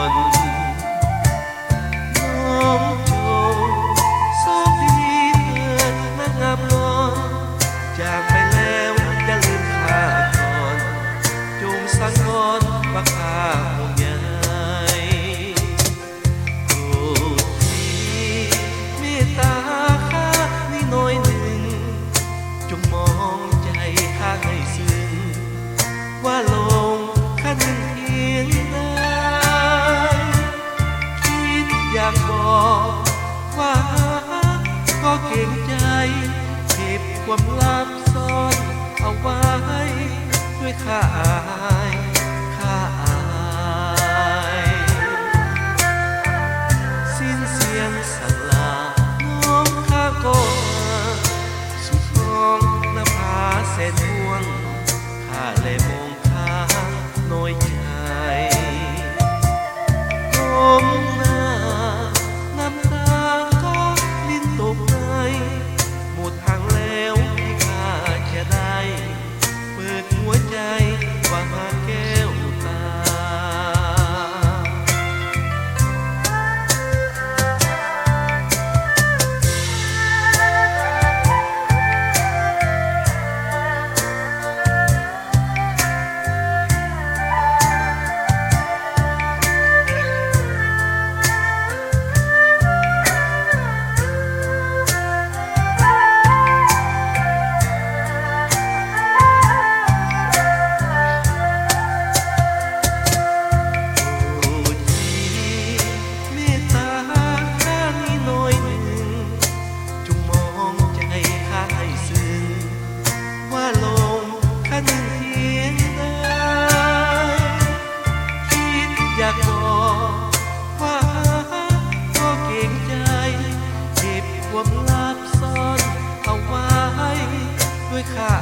นน้องโจโชคดีเถิดนะงามนอนจากไปแล้วอย่าลืมข้าก่อนจงสังวรว่าข้าห่วงใยโปรดทีเมตตาข้านิดหน่อยหนึ่งจงมองใจข้าให้ซึ้งว่าลงข้าหนึ่งเพียงใดคิดอยากบอกว่าก็เก่งใจเก็บความลับซ่อนเอาไว้ด้วยข้าอายข้าอายสิ้นเสียงสั่งลาน้องข้าก็มาสุดท้องนภาแสนห่วงข้าเลยมองข้าน้อยใจก้มหน้าน้ำตาก็ลิ้นตกในหมดทางแล้วที่ข้าจะได้เปิดหัวใจว่าหาแก้วตาอยากบอกว่าก็เก่งใจเก็บความลับซ่อนเอาไว้ด้วยข้า